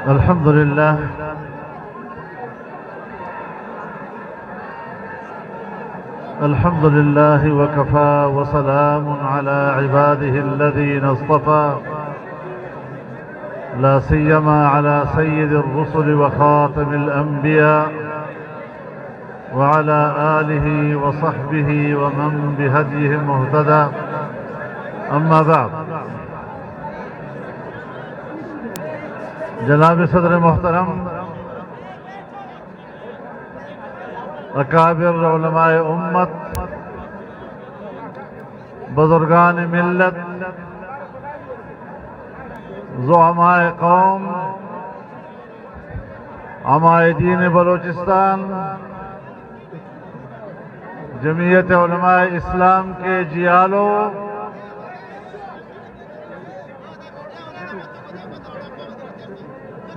الحمد لله الحمد لله وكفى وسلام على عباده الذين اصطفى لا سيما على سيد الرسل وخاتم الأنبياء وعلى آله وصحبه ومن بهديه مهتدى. أما بعد، جناب صدر محترم، اکابر علماء امت، بزرگان ملت، زعماء قوم، عمائدین بلوچستان، جمعیت علماء اسلام کے جیالوں،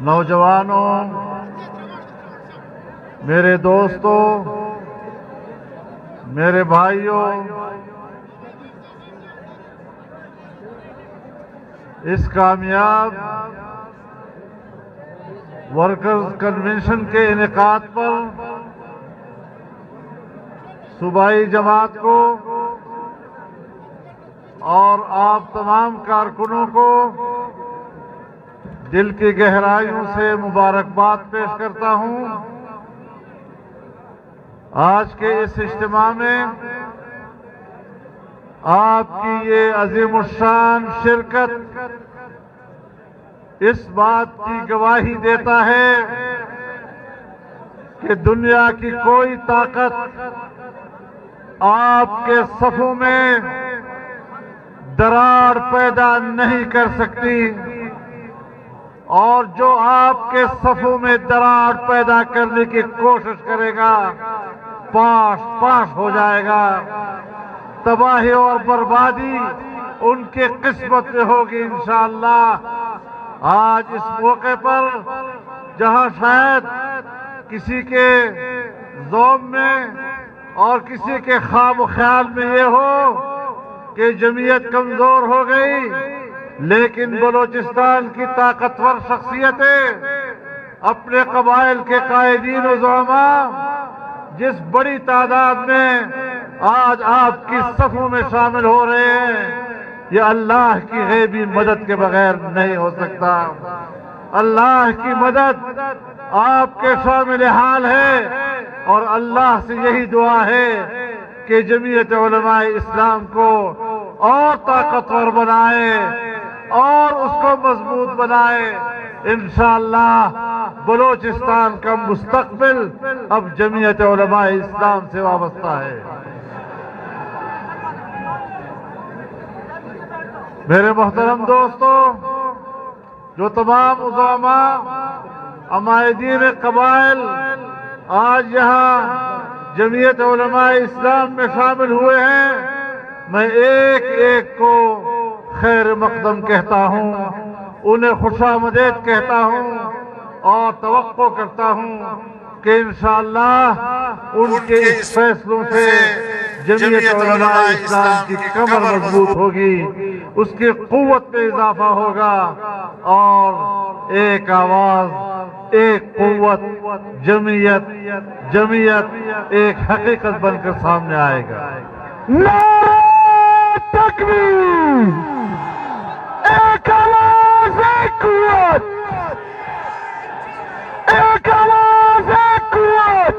نوجوانوں، میرے دوستوں، میرے بھائیوں، اس کامیاب ورکرز کنونشن کے انعقاد پر صوبائی جماعت کو اور آپ تمام کارکنوں کو دل کی گہرائیوں سے مبارکباد پیش کرتا ہوں۔ آج کے اس اجتماع میں آپ کی یہ عظیم الشان شرکت اس بات کی گواہی دیتا ہے کہ دنیا کی کوئی طاقت آپ کے صفوں میں دراڑ پیدا نہیں کر سکتی، اور جو آپ کے صفوں میں دراڑ پیدا کرنے کی کوشش کرے گا پاش پاش ہو جائے گا، تباہی اور بربادی ان کے قسمت میں ہوگی انشاءاللہ۔ آج اس موقع پر جہاں شاید کسی کے ذوق میں اور کسی کے خواب و خیال میں یہ ہو کہ جمعیت کمزور ہو گئی، لیکن بلوچستان کی طاقتور شخصیتیں، اپنے قبائل کے قائدین و زعماء جس بڑی تعداد میں آج آپ کی صفوں میں شامل ہو رہے ہیں، یہ اللہ کی غیبی مدد کے بغیر نہیں ہو سکتا۔ اللہ کی مدد آپ کے شامل حال ہے، اور اللہ سے یہی دعا ہے کہ جمعیت علماء اسلام کو اور طاقتور بنائے اور اس کو مضبوط بنائے۔ انشاءاللہ بلوچستان کا مستقبل اب جمعیت علماء اسلام سے وابستہ ہے۔ میرے محترم دوستو، جو تمام عظماء عمائدین قبائل آج یہاں جمعیت علماء اسلام میں شامل ہوئے ہیں، میں ایک ایک کو خیر مقدم کہتا ہوں، انہیں خوش آمدید کہتا ہوں، اور توقع کرتا ہوں کہ انشاءاللہ ان کے اس فیصلوں سے جمعیت علماء اسلام کی کمر مضبوط ہوگی، اس کی قوت میں اضافہ ہوگا، اور ایک آواز، ایک قوت، جمعیت ایک حقیقت بن کر سامنے آئے گا۔ نعرہ تکبیر! ایک آواز، ایک قوت! ایک آواز، ایک قوت!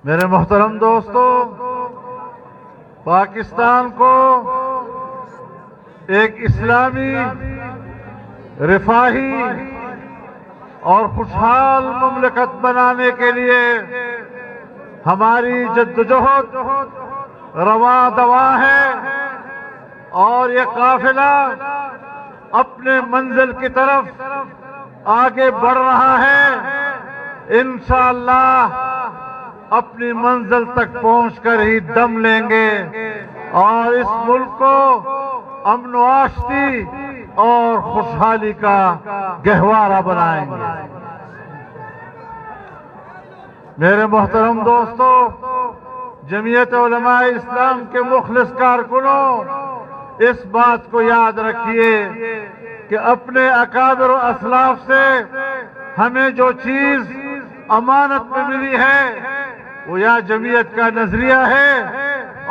میرے محترم دوستو، پاکستان کو ایک اسلامی، رفاہی اور خوشحال مملکت بنانے کے لیے ہماری جدوجہد رواں دواں ہے، اور یہ قافلہ اپنے منزل کی طرف آگے بڑھ رہا ہے۔ انشاءاللہ اپنی منزل تک پہنچ کر ہی دم لیں گے، اور اس ملک کو امن و آشتی اور خوشحالی کا گہوارہ بنائیں گے۔ میرے محترم دوستو، جمعیت علماء اسلام کے مخلص کارکنوں، اس بات کو یاد رکھیے کہ اپنے اکابر و اسلاف سے ہمیں جو چیز امانت میں ملی ہے وہ یا جمعیت کا نظریہ ہے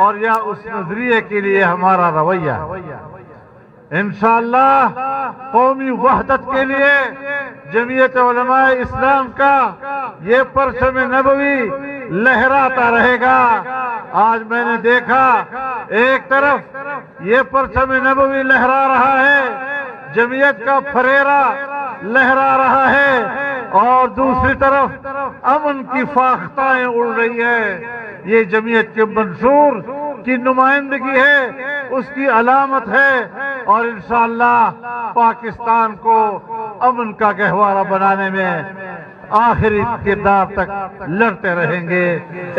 اور یا اس نظریے کے لیے ہمارا رویہ. انشاءاللہ قومی وحدت کے لیے جمعیت علماء اسلام کا یہ پرچم نبوی لہراتا رہے گا. آج میں نے دیکھا ایک طرف یہ پرچم نبوی لہرا رہا ہے, جمعیت کا فریرہ لہرا رہا ہے, اور دوسری طرف امن کی فاختائیں اڑ رہی ہے. یہ جمعیت کے منشور کی نمائندگی ہے, اس کی علامت ہے, اور انشاءاللہ پاکستان کو امن کا گہوارہ بنانے میں آخری کردار تک لڑتے رہیں گے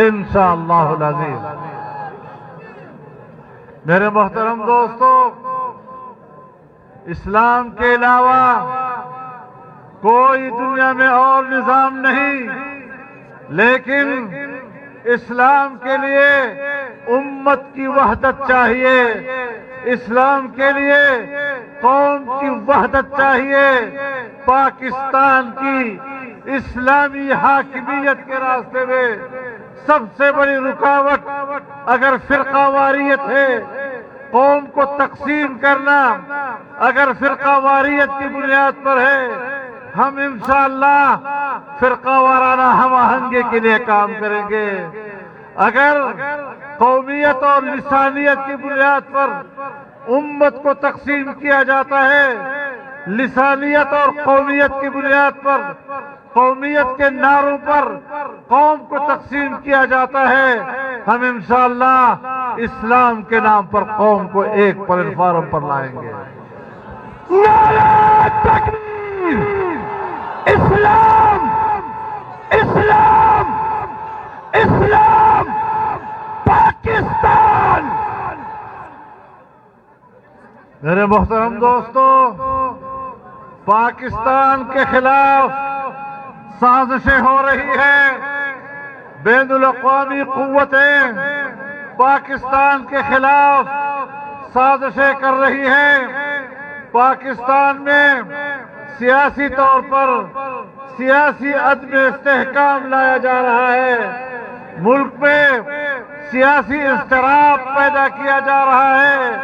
انشاءاللہ العزیز. میرے محترم دوستو, اسلام کے علاوہ کوئی دنیا میں اور نظام نہیں, لیکن اسلام کے لیے امت کی وحدت چاہیے, اسلام کے لیے قوم کی وحدت چاہیے. پاکستان کی اسلامی حاکمیت کے راستے میں سب سے بڑی رکاوٹ اگر فرقہ واریت ہے, قوم کو تقسیم کرنا اگر فرقہ واریت کی بنیاد پر ہے, ہم انشاءاللہ فرقہ وارانہ ہم آہنگی کے لیے کام کریں گے. اگر قومیت اور لسانیت کی بنیاد پر امت کو تقسیم کیا جاتا ہے, لسانیت اور قومیت کی بنیاد پر, قومیت کے نعروں پر قوم کو تقسیم کیا جاتا ہے, ہم انشاءاللہ اسلام کے نام پر قوم کو ایک پلیٹ فارم پر لائیں گے. نعرہ تکبیر! اسلام اسلام اسلام پاکستان! میرے محترم دوستو, پاکستان کے خلاف سازشیں ہو رہی ہیں. بین الاقوامی قوتیں پاکستان کے خلاف سازشیں کر رہی ہیں. پاکستان میں سیاسی طور پر سیاسی عدم استحکام لایا جا رہا ہے. ملک میں سیاسی اضطراب پیدا کیا جا رہا ہے.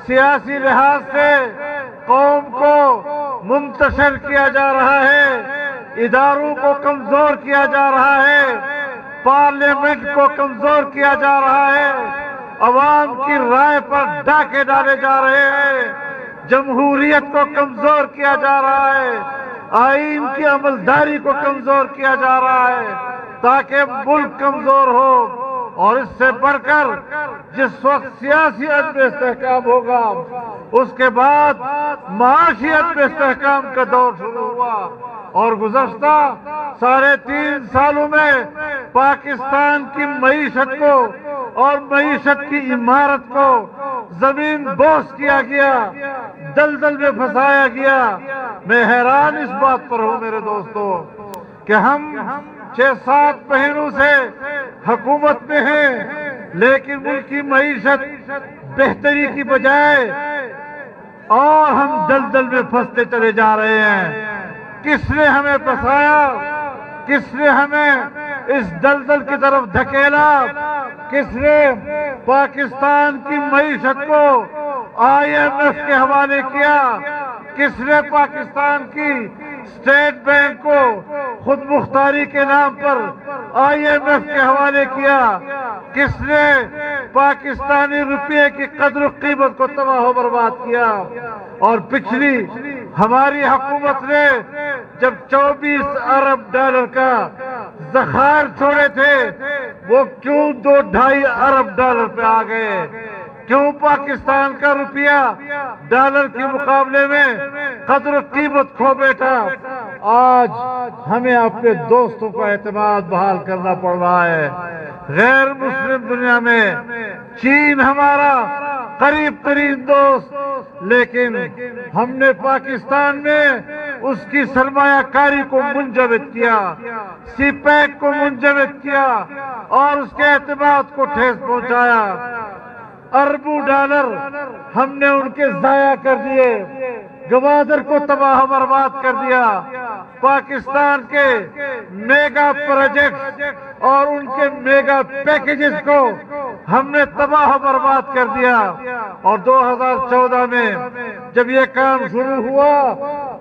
سیاسی لحاظ سے قوم کو منتشر کیا جا رہا ہے, اداروں کو کمزور کیا جا رہا ہے, پارلیمنٹ کو کمزور کیا جا رہا ہے, عوام کی رائے پر ڈاکے ڈالے جا رہے ہیں, جمہوریت کو کمزور کیا جا رہا ہے, آئین کی عملداری کو کمزور کیا جا رہا ہے تاکہ ملک کمزور ہو. اور اس سے بڑھ کر جس وقت سیاسی عدم استحکام ہوگا اس کے بعد معاشی عدم استحکام کا دور شروع ہوا. اور گزشتہ 3.5 سالوں میں پاکستان کی معیشت کو اور معیشت کی عمارت کو زمین بوس کیا گیا, دلدل میں پھنسایا گیا. میں حیران اس بات پر ہوں میرے دوستو کہ ہم 6-7 مہینوں سے حکومت میں ہیں, لیکن ملک کی معیشت بہتری کی بجائے اور ہم دلدل میں پھنستے چلے جا رہے ہیں. کس نے ہمیں پھنسایا؟ کس نے ہمیں اس دلدل کی طرف دھکیلا؟ کس نے پاکستان کی معیشت کو IMF کے حوالے کیا؟ کس نے پاکستان کی اسٹیٹ بینک کو خود مختاری کے نام پر IMF کے حوالے کیا؟ کس نے پاکستانی روپے کی قدر و قیمت کو تباہ و برباد کیا؟ اور پچھلی ہماری حکومت نے جب 24 ارب ڈالر کا ذخائر چھوڑے تھے وہ کیوں 2-2.5 ارب ڈالر پہ آ گئے؟ کیوں پاکستان کا روپیہ ڈالر کے مقابلے میں قدر و قیمت کھو بیٹھا؟ آج ہمیں اپنے دوستوں کا اعتماد بحال کرنا پڑ رہا ہے. غیر مسلم دنیا میں چین ہمارا قریب ترین دوست, لیکن ہم نے پاکستان میں اس کی سرمایہ کاری کو منجمد کیا, سی پیک کو منجمد کیا اور اس کے اعتماد کو ٹھیس پہنچایا. اربوں ڈالر ہم نے ان کے ضائع کر دیے. گوادر کو تباہ و برباد کر دیا، پاکستان کے میگا پروجیکٹ اور ان کے میگا پیکیجز کو ہم نے تباہ و برباد کر دیا۔ اور 2014 میں جب یہ کام شروع ہوا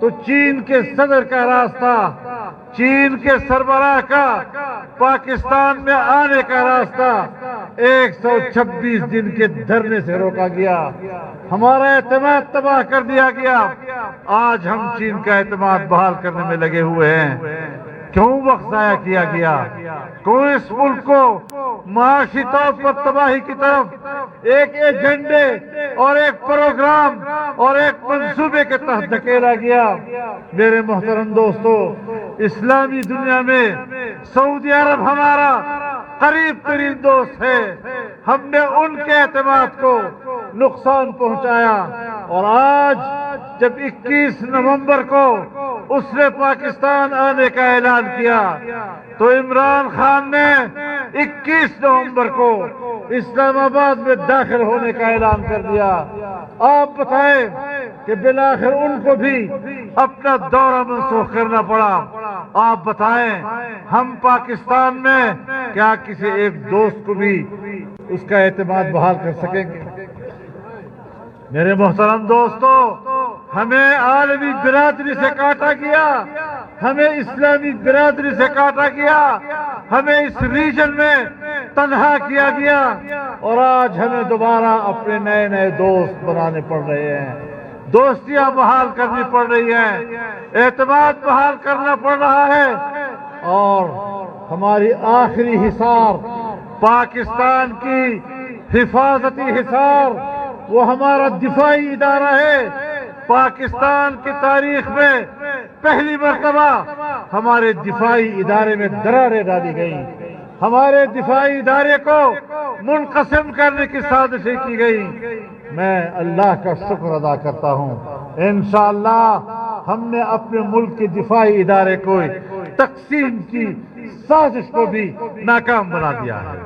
تو چین کے صدر کا راستہ، چین کے سربراہ کا پاکستان میں آنے کا راستہ 126 دن کے دھرنے سے روکا گیا، ہمارا اعتماد تباہ کر دیا گیا۔ آج ہم چین کا اعتماد بحال کرنے میں لگے ہوئے ہیں۔ کیوں وقت ضائع کیا گیا؟ کیوں اس ملک کو معاشی طور پر تباہی کی طرف ایک ایجنڈے اور ایک پروگرام اور ایک منصوبے کے تحت دھکیلا گیا؟ میرے محترم دوستو، اسلامی دنیا میں سعودی عرب ہمارا قریب ترین دوست ہے۔ ہم نے ان کے اعتماد کو نقصان پہنچایا، اور آج جب 21 نومبر کو اس نے پاکستان آنے کا اعلان کیا تو عمران خان نے 21 نومبر کو اسلام آباد میں داخل ہونے کا اعلان کر دیا۔ آپ بتائیں کہ بالآخر ان کو بھی اپنا دورہ منسوخ کرنا پڑا۔ آپ بتائیں ہم پاکستان میں کیا کسی ایک دوست کو بھی اس کا اعتماد بحال کر سکیں گے؟ میرے محترم دوستو، ہمیں عالمی برادری سے کاٹا گیا، ہمیں اسلامی برادری سے کاٹا گیا، ہمیں اس ریجن میں تنہا کیا گیا، اور آج ہمیں دوبارہ اپنے نئے نئے دوست بنانے پڑ رہے ہیں، دوستیاں بحال کرنی پڑ رہی ہیں، اعتماد بحال کرنا پڑ رہا ہے۔ اور ہماری آخری حصار پاکستان کی حفاظتی حصار وہ ہمارا دفاعی ادارہ ہے۔ پاکستان کی تاریخ میں پہلی مرتبہ ہمارے دفاعی ادارے میں دراریں ڈالی گئیں، ہمارے دفاعی ادارے کو منقسم کرنے کی سازشیں کی گئی۔ میں اللہ کا شکر ادا کرتا ہوں، انشاءاللہ ہم نے اپنے ملک کے دفاعی ادارے کو تقسیم کی سازش کو بھی ناکام بنا دیا ہے۔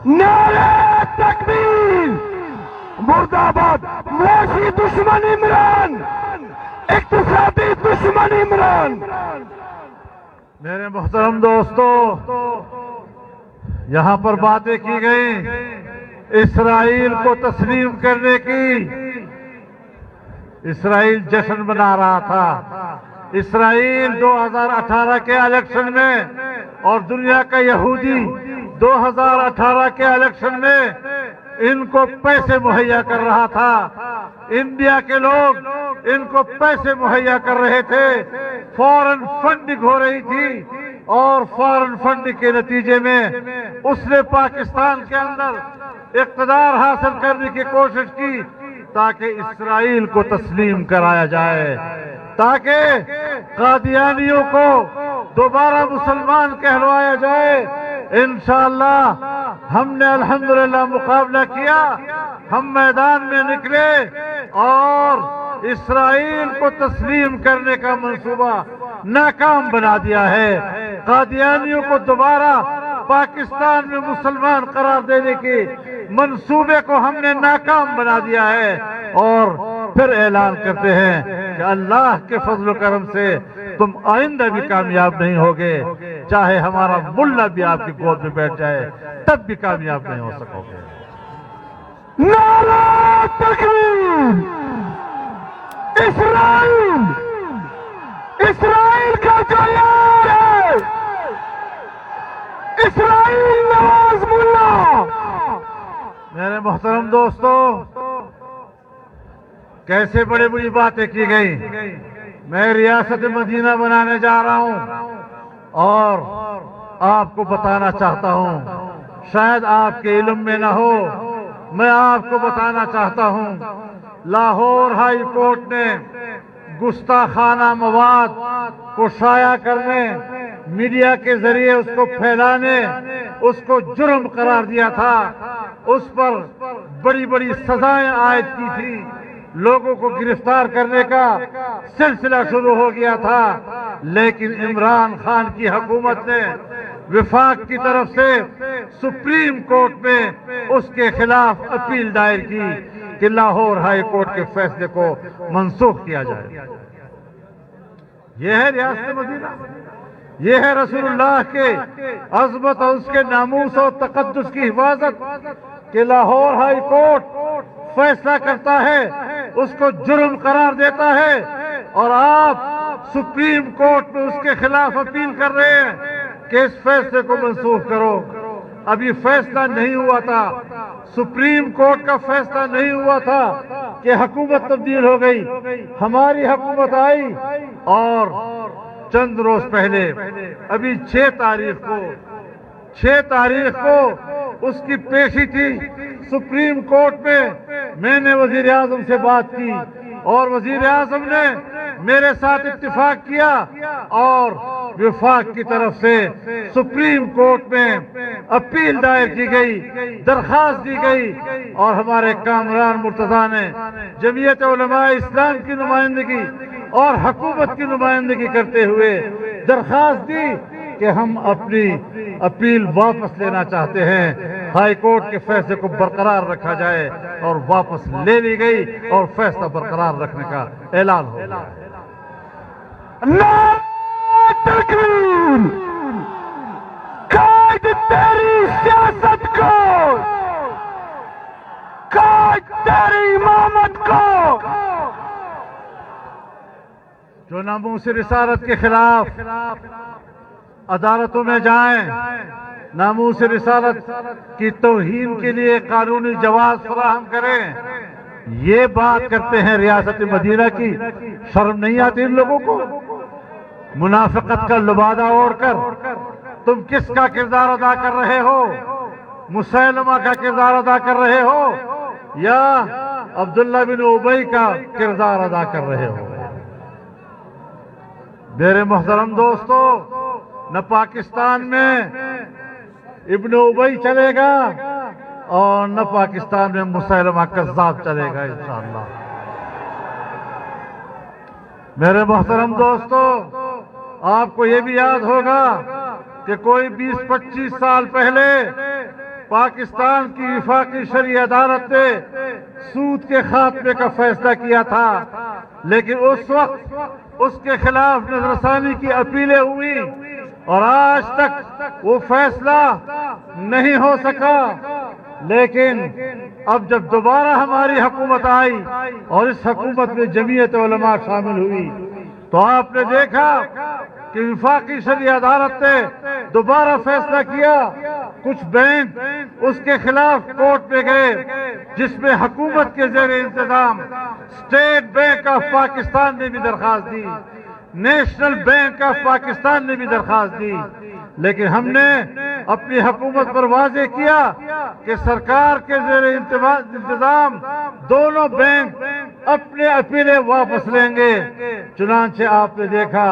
نعرہ تکبیر! مرد آباد! معاشی دشمن عمران، اقتصادی دشمن عمران۔ میرے محترم دوستو، یہاں پر باتیں کی گئیں اسرائیل کو تسلیم کرنے کی۔ اسرائیل جشن منا رہا تھا، اسرائیل 2018 کے الیکشن میں اور دنیا کا یہودی 2018 کے الیکشن میں ان کو پیسے مہیا کر رہا تھا، انڈیا کے لوگ ان کو پیسے مہیا کر رہے تھے، فورن فنڈنگ ہو رہی تھی، اور فورن فنڈنگ کے نتیجے میں اس نے پاکستان کے اندر اقتدار حاصل کرنے کی کوشش کی تاکہ اسرائیل کو تسلیم کرایا جائے، تاکہ قادیانیوں کو دوبارہ مسلمان کہلوایا جائے۔ انشاءاللہ ہم نے الحمدللہ مقابلہ کیا، ہم میدان میں نکلے اور اسرائیل کو تسلیم کرنے کا منصوبہ ناکام بنا دیا ہے۔ قادیانیوں کو دوبارہ پاکستان میں مسلمان قرار دینے کے منصوبے کو ہم نے ناکام بنا دیا ہے، اور پھر اعلان کرتے ہیں کہ اللہ کے فضل و کرم سے تم آئندہ بھی کامیاب نہیں ہوگے، چاہے ہمارا ملا بھی آپ کی گود میں بیٹھ جائے تب بھی کامیاب نہیں ہو سکو گے۔ نعرہ تکبیر! اسرائیل! اسرائیل کا جو یار ہے، اسرائیل نواز ملا! میرے محترم دوستو، کیسے بڑی بڑی باتیں کی گئی۔ میں ریاست مدینہ بنانے جا رہا ہوں اور آپ کو بتانا چاہتا ہوں، شاید آپ کے علم میں نہ ہو، میں آپ کو بتانا چاہتا ہوں، لاہور ہائی کورٹ نے گستاخانہ مواد کو شائع کرنے، میڈیا کے ذریعے اس کو پھیلانے، اس کو جرم قرار دیا تھا، اس پر بڑی بڑی سزائیں عائد کی تھی، لوگوں کو گرفتار کرنے کا سلسلہ شروع ہو گیا تھا، لیکن عمران خان کی حکومت نے وفاق کی طرف سے سپریم کورٹ میں اس کے خلاف اپیل دائر کی۔ کہ لاہور ہائی کورٹ کے فیصلے کو منسوخ کیا جائے۔ یہ ہے ریاست مدینہ، یہ ہے رسول اللہ کے عظمت اور اس کے ناموس اور تقدس کی حفاظت کہ لاہور ہائی کورٹ فیصلہ کرتا ہے، اس کو جرم قرار دیتا ہے، اور آپ سپریم کورٹ میں اس کے خلاف اپیل کر رہے ہیں کہ اس فیصلے کو منسوخ کرو۔ ابھی فیصلہ نہیں ہوا تھا، سپریم کورٹ کا فیصلہ نہیں ہوا تھا کہ حکومت تبدیل ہو گئی، ہماری حکومت آئی، اور چند روز پہلے ابھی 6 تاریخ کو اس کی پیشی تھی سپریم کورٹ میں نے وزیر اعظم سے بات کی، اور وزیر اعظم نے میرے ساتھ اتفاق کیا، اور وفاق کی طرف سے سپریم کورٹ میں اپیل دائر کی گئی، درخواست دی گئی، اور ہمارے کامران مرتضیٰ نے جمعیت علماء اسلام کی نمائندگی اور حکومت کی نمائندگی کرتے ہوئے درخواست دی کہ ہم اپنی اپیل واپس لینا چاہتے ہیں، ہائی کورٹ کے فیصلے کو برقرار رکھا جائے، اور واپس لے لی گئی اور فیصلہ برقرار رکھنے کا اعلان ہو گیا۔ نعرہ تکبیر! قائد تیری سیاست کو، قائد تیری امامت کو، جو ناموس رسالت کے خلاف عدالتوں میں جائیں، ناموس رسالت کی توہین کے لیے قانونی جواز فراہم کریں، یہ بات کرتے ہیں ریاست مدینہ کی، شرم نہیں آتی ان لوگوں کو؟ منافقت کا لبادہ اوڑھ کر تم کس کا کردار ادا کر رہے ہو؟ مسیلمہ کا کردار ادا کر رہے ہو یا عبداللہ بن ابی کا کردار ادا کر رہے ہو؟ میرے محترم دوستو، نہ پاکستان میں ابن ابی چلے گا اور نہ پاکستان میں مسیلمہ کذاب چلے گا انشاءاللہ۔ میرے محترم دوستو، آپ کو یہ بھی یاد ہوگا کہ کوئی 20-25 سال پہلے پاکستان کی وفاقی شرعی عدالت نے سود کے خاتمے کا فیصلہ کیا تھا، لیکن اس وقت اس کے خلاف نظر ثانی کی اپیلیں ہوئی، اور آج تک وہ فیصلہ نہیں ہو سکا۔ لیکن اب جب دوبارہ ہماری حکومت آئی اور اس حکومت میں جمعیت علماء شامل ہوئی، تو آپ نے دیکھا کہ وفاقی شرعی عدالت نے دوبارہ فیصلہ کیا۔ کچھ بینک اس کے خلاف کورٹ میں گئے، جس میں حکومت کے زیر انتظام اسٹیٹ بینک آف پاکستان نے بھی درخواست دی، نیشنل بینک آف پاکستان نے بھی درخواست دی، لیکن ہم نے اپنی حکومت پر واضح کیا کہ سرکار کے زیر انتظام دونوں بینک اپنے اپیلیں واپس لیں گے۔ چنانچہ آپ نے دیکھا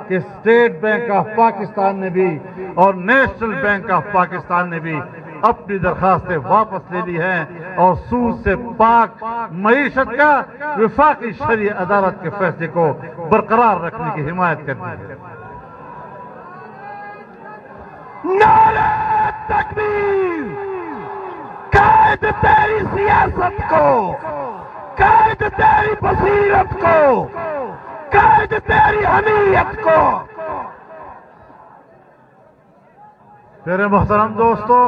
کہ اسٹیٹ بینک آف پاکستان نے بھی اور نیشنل بینک آف پاکستان نے بھی اپنی درخواستیں واپس لے لی ہیں، اور سود سے پاک معیشت کا وفاقی شرعی عدالت کے فیصلے کو برقرار رکھنے کی حمایت کرتی ہے۔ نعرہ تکبیر! قائد تیری سیاست کو، قائد تیری بصیرت کو، قائد تیری حمیت کو۔ میرے محترم دوستو،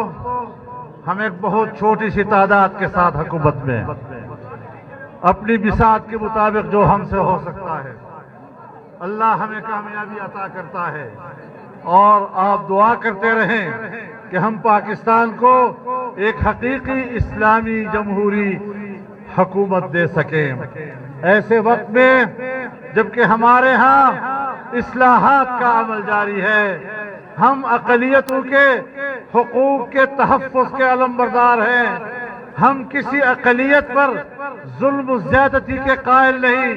ہم ایک بہت چھوٹی سی تعداد کے ساتھ حکومت میں ہیں۔ اپنی بساط کے مطابق جو ہم سے ہو سکتا ہے اللہ ہمیں کامیابی عطا کرتا ہے، اور آپ دعا کرتے رہیں کہ ہم پاکستان کو ایک حقیقی اسلامی جمہوری حکومت دے سکیں۔ ایسے وقت میں جبکہ ہمارے ہاں اصلاحات کا عمل جاری ہے، ہم اقلیتوں کے حقوق کے تحفظ کے علمبردار ہیں، ہم کسی اقلیت پر ظلم و زیادتی کے قائل نہیں،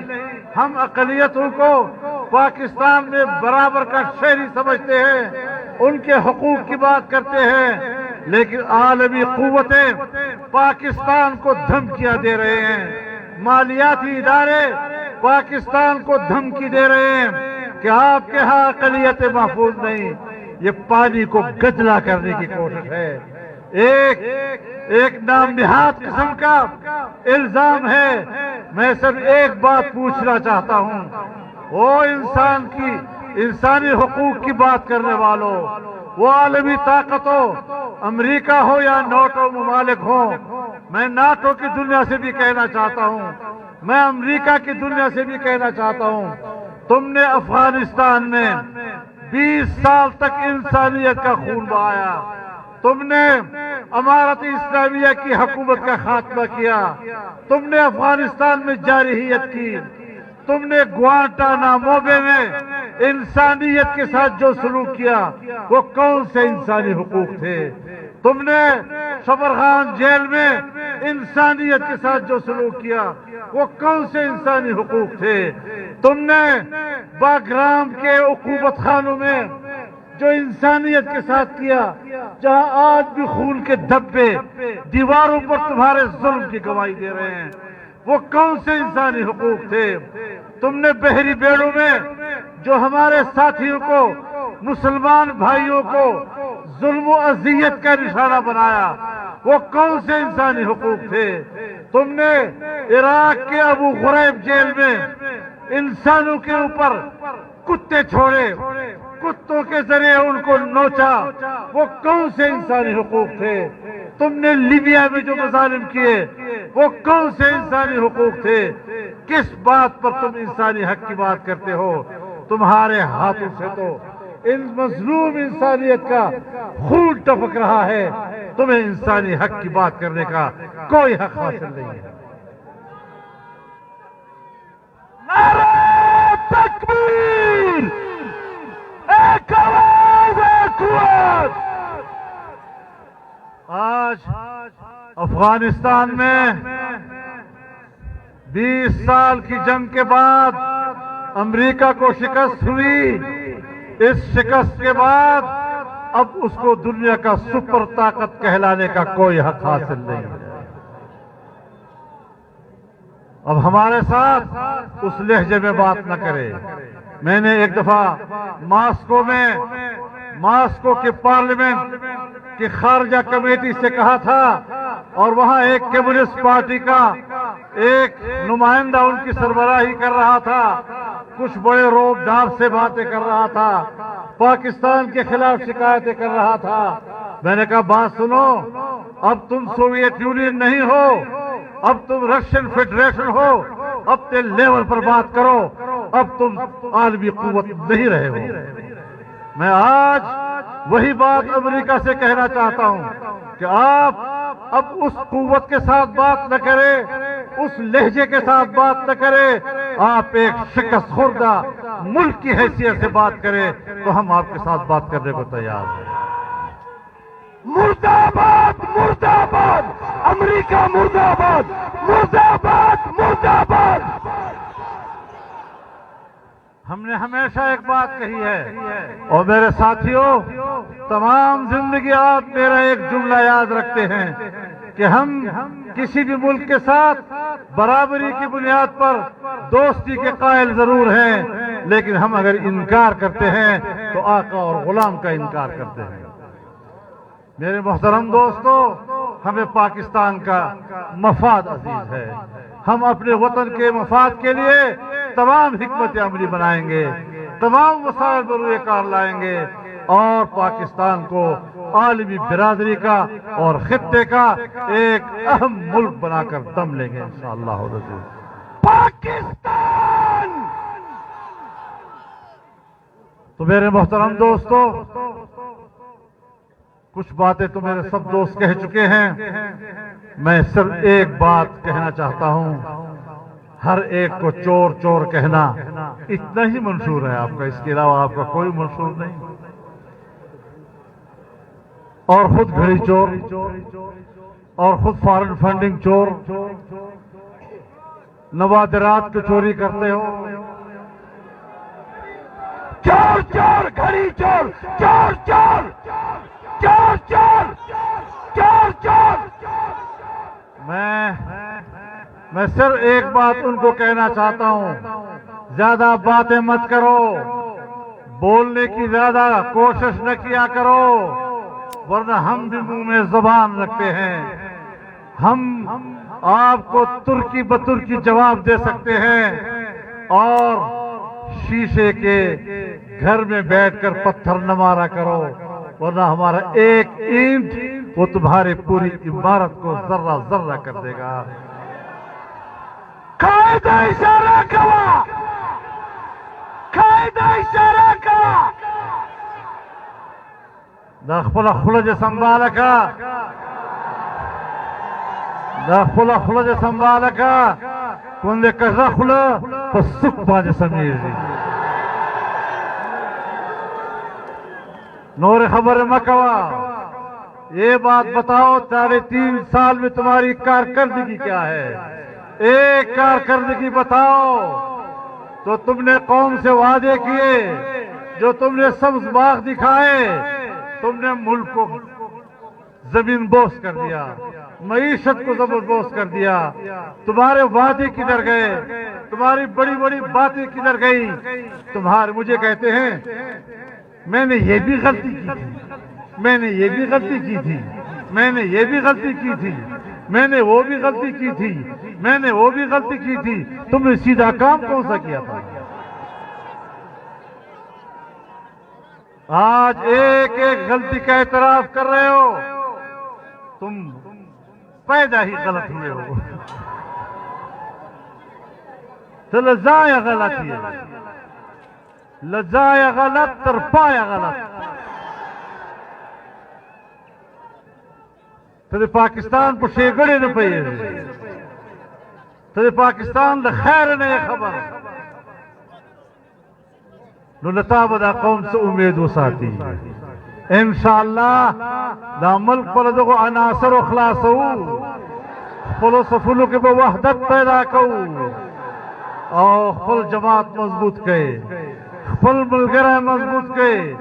ہم اقلیتوں کو پاکستان میں برابر کا شہری سمجھتے ہیں، ان کے حقوق کی بات کرتے ہیں، لیکن عالمی قوتیں پاکستان کو دھمکیاں دے رہے ہیں، مالیاتی ادارے پاکستان کو دھمکی دے رہے ہیں کہ آپ کے ہاں اقلیتیں محفوظ نہیں۔ یہ پانی کو گدلا کرنے کی کوشش ہے، ایک نام نہاد قسم کا الزام ہے. میں صرف ایک بات پوچھنا چاہتا ہوں، وہ انسانی حقوق کی بات کرنے والوں، وہ عالمی طاقت ہو، امریکہ ہو یا ناٹو ممالک ہو. میں ناٹو کی دنیا سے بھی کہنا چاہتا ہوں، میں امریکہ کی دنیا سے بھی کہنا چاہتا ہوں، تم نے افغانستان میں 20 سال تک انسانیت کا خون بہایا. تم نے امارت اسلامیہ کی حکومت کا خاتمہ کیا. تم نے افغانستان میں جارحیت کی. تم نے گوانٹانامو بے میں انسانیت کے ساتھ جو سلوک کیا وہ کون سے انسانی حقوق تھے؟ تم نے شبرغان جیل میں انسانیت کے ساتھ جو سلوک کیا وہ کون سے انسانی حقوق تھے؟ تم نے باگرام کے عقوبت خانوں میں جو انسانیت کے ساتھ کیا، جہاں آج بھی خون کے دھبے دیواروں پر تمہارے ظلم کی گواہی دے رہے ہیں، وہ کون سے انسانی حقوق تھے؟ تم نے بحری بیڑوں میں جو ہمارے ساتھیوں کو، مسلمان بھائیوں کو ظلم و اذیت کا نشانہ بنایا، وہ کون سے انسانی حقوق تھے؟ تم نے عراق کے ابو غریب جیل میں انسانوں کے اوپر کتے چھوڑے، کتوں کے ذریعے ان کو نوچا، وہ کون سے انسانی حقوق تھے؟ تم نے لیبیا میں جو مظالم کیے وہ کون سے انسانی حقوق تھے؟ کس بات پر تم انسانی حق کی بات کرتے ہو؟ تمہارے ہاتھوں سے تو ان مظلوم انسانیت کا خون ٹپک رہا ہے. تمہیں انسانی حق کی بات کرنے کا کوئی حق حاصل نہیں ہے. نعرہ تکبیر! ایک آواز، ایک قوت! آج افغانستان میں 20 سال کی جنگ کے بعد امریکہ کو شکست ہوئی. اس شکست کے بعد اب اس کو دنیا کا سپر طاقت کہلانے کا کوئی حق حاصل نہیں ہے. اب ہمارے ساتھ اس لہجے میں بات نہ کرے. میں نے ایک دفعہ ماسکو کے پارلیمنٹ کی خارجہ کمیٹی سے کہا تھا، اور وہاں ایک کمیونسٹ پارٹی کا ایک نمائندہ ان کی سربراہی کر رہا تھا، کچھ بڑے روب ڈاپ سے باتیں کر رہا تھا، پاکستان کے خلاف شکایتیں کر رہا تھا. میں نے کہا بات سنو، اب تم سوویت یونین نہیں ہو، اب تم رشین فیڈریشن ہو، اپنے لیول پر بات کرو، اب تم عالمی قوت نہیں رہے ہو. میں آج وہی بات امریکہ سے کہنا چاہتا ہوں کہ آپ اب اس قوت کے ساتھ بات نہ کریں، اس لہجے کے ساتھ بات نہ کریں. آپ ایک شکست خوردہ ملک کی حیثیت سے بات کریں تو ہم آپ کے ساتھ بات کرنے کو تیار ہیں. مرد آباد، مرد آباد! امریکہ مرد آباد، مرد آباد، مرد آباد! ہم نے ہمیشہ ایک بات کہی ہے، اور میرے ساتھیوں، تمام زندگی آپ میرا ایک جملہ یاد رکھتے ہیں کہ ہم کسی بھی ملک کے ساتھ برابری کی بنیاد پر دوستی کے قائل ضرور ہیں، لیکن ہم اگر انکار کرتے ہیں تو آقا اور غلام کا انکار کرتے ہیں. میرے محترم دوستو، ہمیں پاکستان کا مفاد عزیز ہے. ہم اپنے وطن کے مفاد کے لیے تمام حکمت عملی بنائیں گے، تمام وسائل بروئے کار لائیں گے، اور پاکستان کو عالمی برادری کا اور خطے کا ایک اہم ملک بنا کر دم لیں گے انشاءاللہ العزیز. پاکستان! تو میرے محترم دوستو، کچھ باتیں تو میرے سب دوست کہہ چکے ہیں. میں صرف ایک بات کہنا چاہتا ہوں. ہر ایک کو چور چور کہنا اتنا ہی منشور ہے آپ کا، اس کے علاوہ آپ کا کوئی منشور نہیں. اور خود گھڑی چور، اور خود فارن فنڈنگ چور، نوادرات کی چوری کرتے ہو. چور چور، گھڑی چور، چور چور، چور چور، چور چور! میں صرف ایک بات ان کو کہنا چاہتا ہوں، زیادہ باتیں مت کرو، بولنے کی زیادہ کوشش نہ کیا کرو، ورنہ ہم بھی منہ میں زبان رکھتے ہیں. ہم آپ کو ترکی بترکی جواب دے سکتے ہیں اور شیشے کے گھر میں بیٹھ کر پتھر نہ مارا کرو، ورنہ ہمارا ایک اینٹ وہ تمہاری پوری عمارت کو ذرہ ذرہ کر دے گا. قائدہ اشارہ کوا، قائدہ اشارہ کوا. دا خپل خلج سنبالکا، دا خپل خلج سنبالکا، کونده کژا خله په سوک باندې سمیږي. نور خبر مکوا. یہ بات بتاؤ 3.5 سال میں تمہاری کارکردگی کیا ہے؟ ایک کارکردگی بتاؤ تو تم نے قوم سے وعدے کیے، جو تم نے سبز باغ دکھائے، تم نے ملک کو زمین بوس کر دیا، معیشت کو زبر بوس کر دیا. تمہارے وعدے کدھر گئے؟ تمہاری بڑی بڑی باتیں کدھر گئی؟ تمہارے مجھے کہتے ہیں میں نے یہ بھی غلطی کی تھی، میں نے یہ بھی غلطی کی تھی، میں نے یہ بھی غلطی کی تھی، میں نے وہ بھی غلطی کی تھی، میں نے وہ بھی غلطی کی تھی. تم نے سیدھا کام کون سا کیا تھا؟ آج ایک ایک غلطی کا اعتراف کر رہے ہو. تم پیدا ہی غلط ہوئے ہو. تو لزایا غلط ہے، لزایا غلط ترپایا غلط. تو پاکستان پر شیگڑے نہ پئے، تو پاکستان دا خیر نے خبر نو لطاب دا قوم سے امید وساتی. انشاءاللہ دا ملک پر دغو عناصر و خلاصو خپلو صفلو کے با وحدت پیدا کو اور خپل جماعت مضبوط کئے، خپل ملگرہ مضبوط کئے،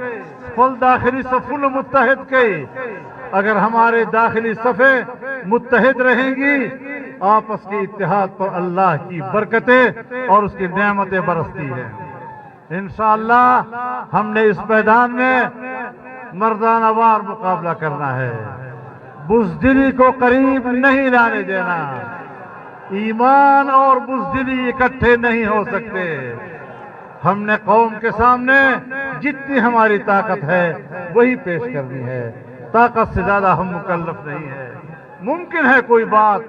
خپل داخلی صفل متحد کئے. اگر ہمارے داخلی صفیں متحد رہیں گی، آپس کے اتحاد پر اللہ کی برکتیں اور اس کی نعمتیں برستی ہیں. انشاءاللہ ہم نے اس میدان میں مردانہ وار مقابلہ کرنا ہے. بزدلی کو قریب نہیں لانے دینا. ایمان اور بزدلی اکٹھے نہیں ہو سکتے. ہم نے قوم کے سامنے جتنی ہماری طاقت ہے وہی پیش کرنی ہے. طاقت سے زیادہ ہم مکلف نہیں ہے. ممکن ہے کوئی بات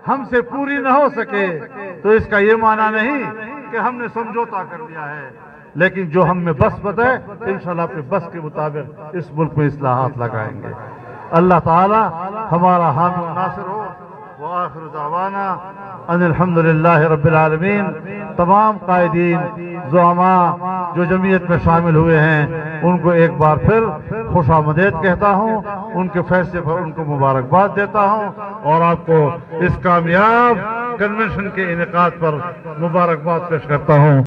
ہم سے پوری نہ ہو سکے تو اس کا یہ معنی نہیں کہ ہم نے سمجھوتا کر دیا ہے، لیکن جو ہم میں بس بتائے انشاءاللہ اپنے بس کے مطابق اس ملک میں اصلاحات لگائیں گے. اللہ تعالی ہمارا حامی و ناصر ہو. وآخر دعوانا ان الحمدللہ رب العالمین. تمام قائدین زعماء جو جمعیت میں شامل ہوئے ہیں ان کو ایک بار پھر خوش آمدید کہتا ہوں، ان کے فیصلے پر ان کو مبارکباد دیتا ہوں اور آپ کو اس کامیاب کنونشن کے انعقاد پر مبارکباد پیش کرتا ہوں.